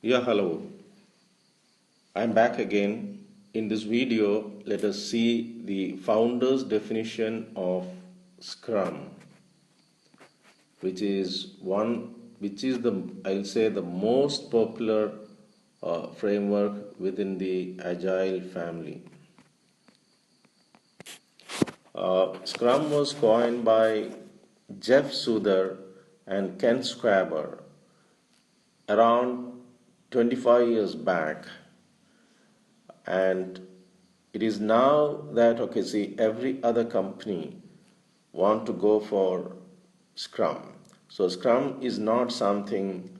Yeah, hello. I'm back again. In this video, let us see the founder's definition of Scrum, which is the I'll say the most popular framework within the Agile family. Scrum was coined by Jeff Souther and Ken Squaber around 25 years back, and it is now that see every other company want to go for Scrum. So Scrum is not something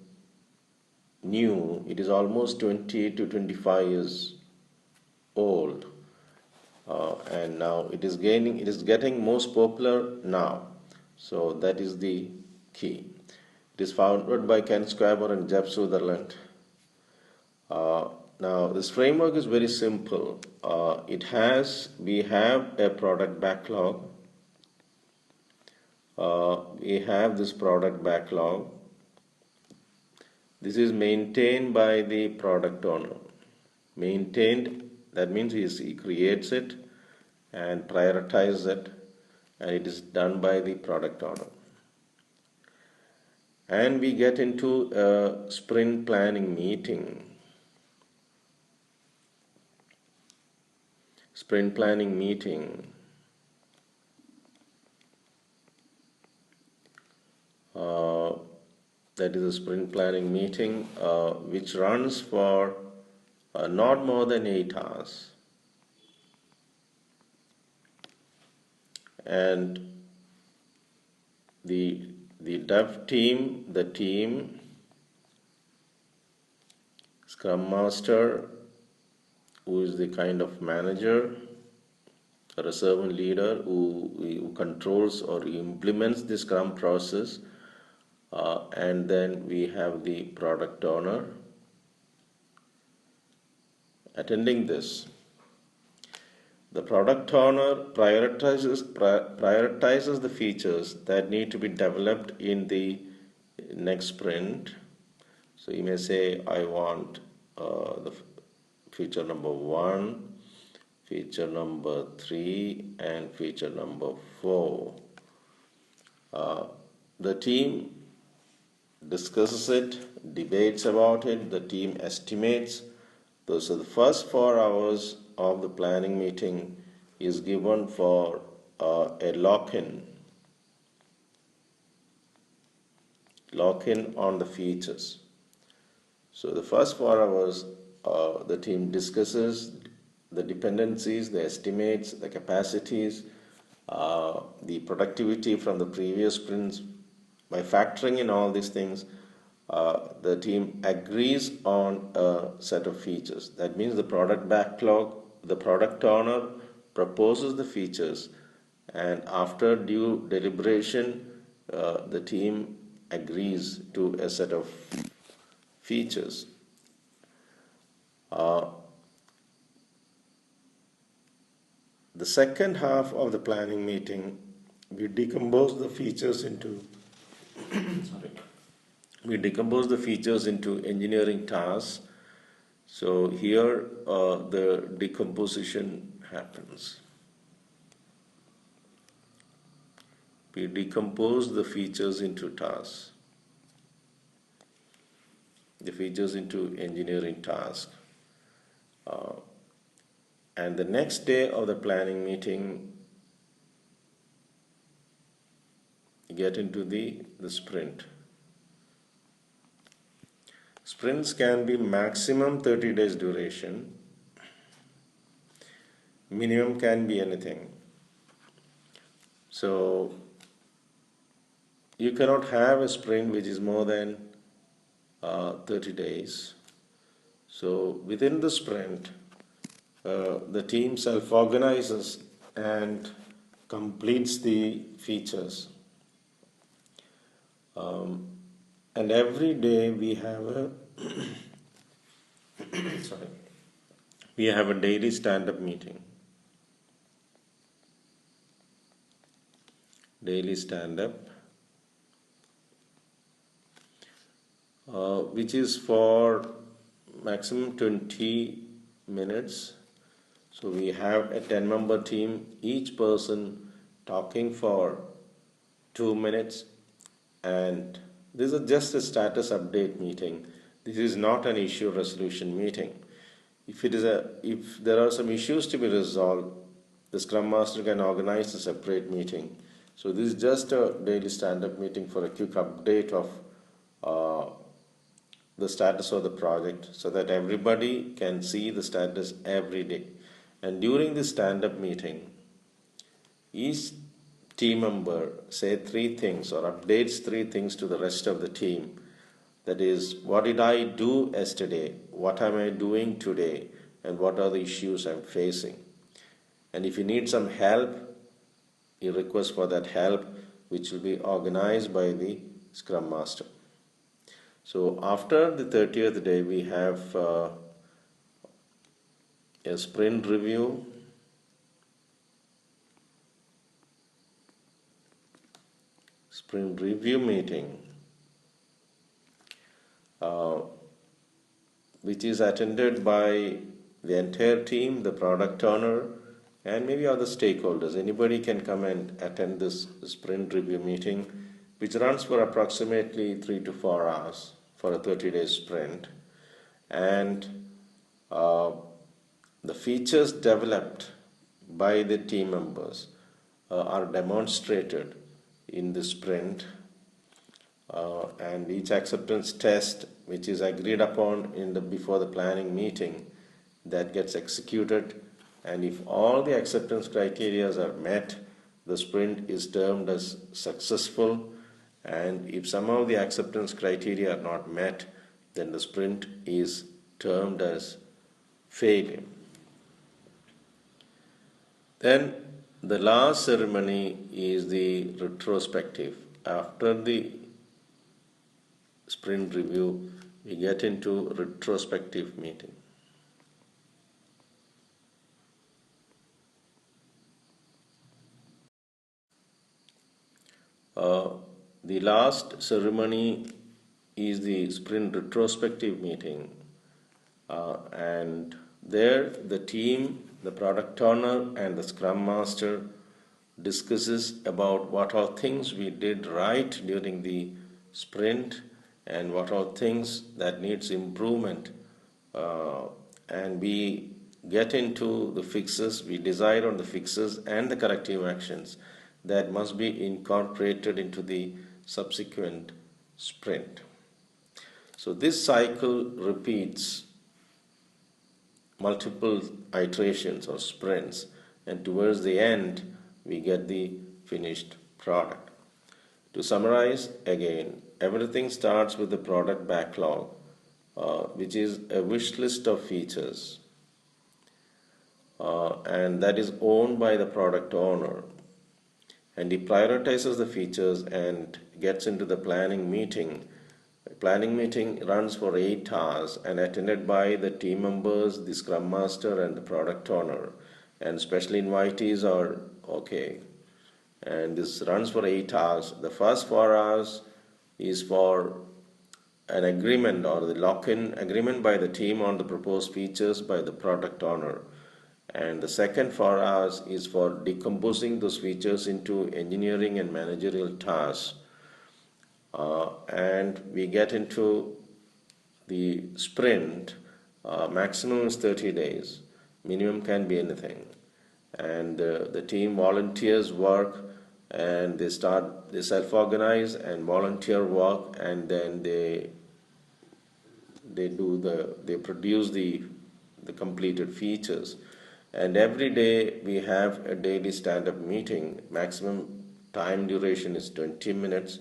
new. It is almost 20 to 25 years old, and now it is getting most popular now. So that is the key. It is founded by Ken Squaber and Jeff Sutherland. Uh, Now this framework is very simple. We have a product backlog. We have this product backlog. This is maintained by the product owner. Maintained, that means he creates it and prioritizes it, and it is done by the product owner. And we get into a sprint planning meeting. Sprint planning meeting. That is a sprint planning meeting which runs for not more than 8 hours. And the dev team, the team, Scrum Master, who is the kind of manager or a servant leader who controls or implements the Scrum process, and then we have the product owner attending this. The product owner prioritizes the features that need to be developed in the next sprint. So you may say, I want the feature number 1, feature number 3, and feature number 4. The team discusses it, debates about it, the team estimates. Those are the first 4 hours of the planning meeting is given for a lock-in on the features. So the first 4 hours, the team discusses the dependencies, the estimates, the capacities, the productivity from the previous sprints. By factoring in all these things, the team agrees on a set of features. That means the product backlog, the product owner proposes the features, and after due deliberation, the team agrees to a set of features. The second half of the planning meeting, we decompose the features into engineering tasks. So here the decomposition happens. We decompose the features into tasks, the features into engineering tasks. And the next day of the planning meeting, get into the sprint. Sprints can be maximum 30 days duration. Minimum can be anything. So you cannot have a sprint which is more than 30 days. So within the sprint, the team self-organizes and completes the features. And every day we have a we have a daily stand-up meeting. Daily stand-up, which is for maximum 20 minutes. So we have a 10-member team, each person talking for 2 minutes, and this is just a status update meeting. This is not an issue resolution meeting. If there are some issues to be resolved, the Scrum Master can organize a separate meeting. So this is just a daily stand-up meeting for a quick update of uh, the status of the project, so that everybody can see the status every day. And during this stand-up meeting, each team member say three things or updates three things to the rest of the team. That is, what did I do yesterday? What am I doing today? And what are the issues I'm facing? And if you need some help, you request for that help, which will be organized by the Scrum Master. So after the 30th day, we have a sprint review. Sprint review meeting, which is attended by the entire team, the product owner, and maybe other stakeholders. Anybody can come and attend this sprint review meeting, which runs for approximately 3 to 4 hours for a 30-day sprint. And the features developed by the team members are demonstrated in the sprint, and each acceptance test which is agreed upon before the planning meeting, that gets executed, and if all the acceptance criteria are met, the sprint is termed as successful, and if some of the acceptance criteria are not met, then the sprint is termed as failure. Then the last ceremony is the retrospective. After the sprint review, we get into retrospective meeting. The last ceremony is the sprint retrospective meeting, and there the team, the product owner, and the Scrum Master discusses about what all things we did right during the sprint and what all things that needs improvement, and we get into the fixes. We decide on the fixes and the corrective actions that must be incorporated into the subsequent sprint. So this cycle repeats multiple iterations or sprints, and towards the end we get the finished product. To summarize again, everything starts with the product backlog, which is a wish list of features, and that is owned by the product owner, and he prioritizes the features and gets into the planning meeting. The planning meeting runs for 8 hours and attended by the team members, the Scrum Master, and the product owner, and special invitees are okay. And this runs for 8 hours. The first 4 hours is for an agreement or the lock-in agreement by the team on the proposed features by the product owner. And the second 4 hours is for decomposing those features into engineering and managerial tasks. And we get into the sprint. Maximum is 30 days. Minimum can be anything. And the team volunteers work, and they self-organize and volunteer work, and then they produce the completed features. And every day we have a daily stand-up meeting. Maximum time duration is 20 minutes.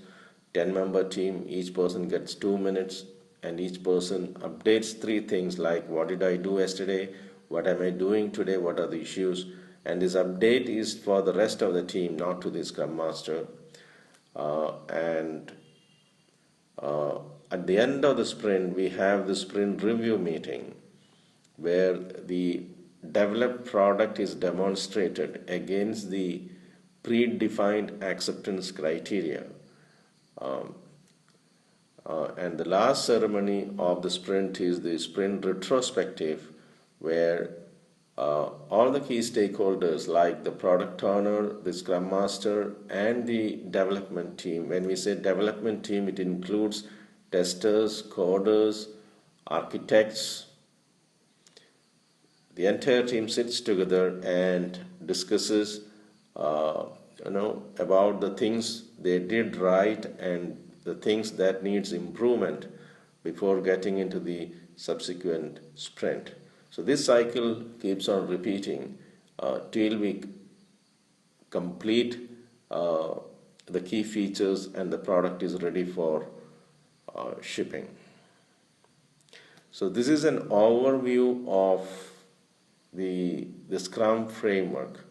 10-member team, each person gets 2 minutes, and each person updates 3 things like what did I do yesterday, what am I doing today, what are the issues. And this update is for the rest of the team, not to the Scrum Master. At the end of the sprint, we have the sprint review meeting, where the developed product is demonstrated against the predefined acceptance criteria. And the last ceremony of the sprint is the sprint retrospective, where all the key stakeholders like the product owner, the scrum master, and the development team. When we say development team, it includes testers, coders, architects. The entire team sits together and discusses about the things they did right and the things that needs improvement before getting into the subsequent sprint. So this cycle keeps on repeating till we complete the key features and the product is ready for shipping. So this is an overview of the Scrum framework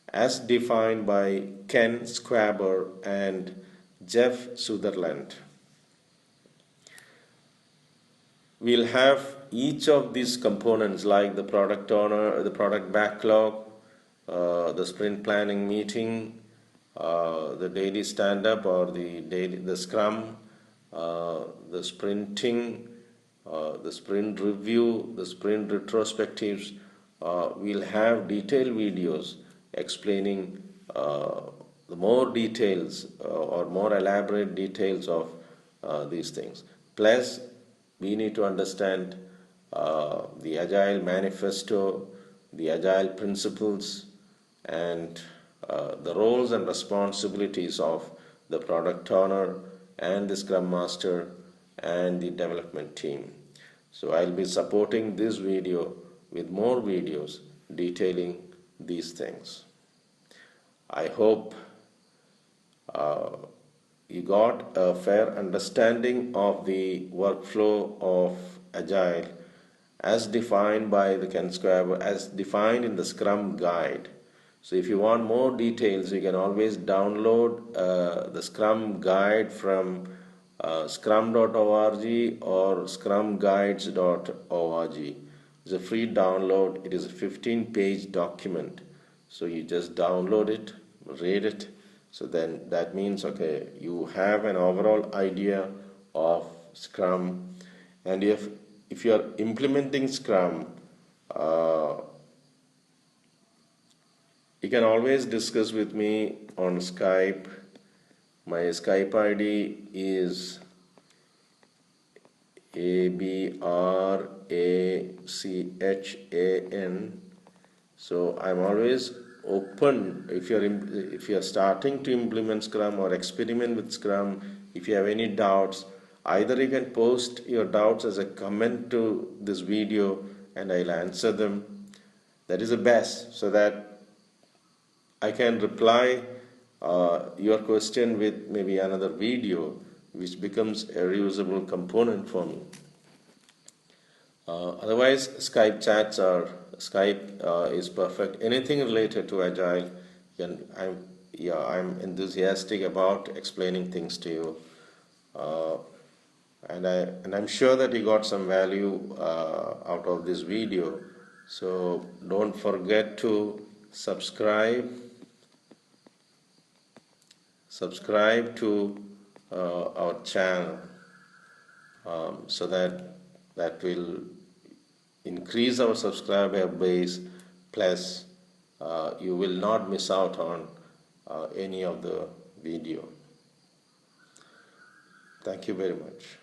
as defined by Ken Squaber and Jeff Sutherland. We'll have each of these components like the product owner, the product backlog, the sprint planning meeting, the daily stand-up or the scrum, the sprinting, the sprint review, the sprint retrospectives. We'll have detailed videos explaining the more details or more elaborate details of these things. Plus, we need to understand the Agile Manifesto, the Agile principles, and the roles and responsibilities of the product owner and the Scrum Master and the development team. So I'll be supporting this video with more videos detailing these things. I hope you got a fair understanding of the workflow of Agile as defined by the Ken Squaber, as defined in the Scrum guide. So if you want more details, you can always download the Scrum guide from scrum.org or scrumguides.org. It's a free download. It is a 15-page document. So you just download it, read it. So then that means, okay, you have an overall idea of Scrum. And if you are implementing Scrum, you can always discuss with me on Skype. My Skype ID is ABRACHAN. So I'm always open. If you're starting to implement Scrum or experiment with Scrum, if you have any doubts, either you can post your doubts as a comment to this video and I'll answer them. That is the best, so that I can reply your question with maybe another video which becomes a reusable component for me. Otherwise, Skype chats or Skype is perfect. Anything related to Agile, I'm enthusiastic about explaining things to you, and I'm sure that you got some value out of this video. So don't forget to subscribe to our channel, so that will increase our subscriber base, plus you will not miss out on any of the video. Thank you very much.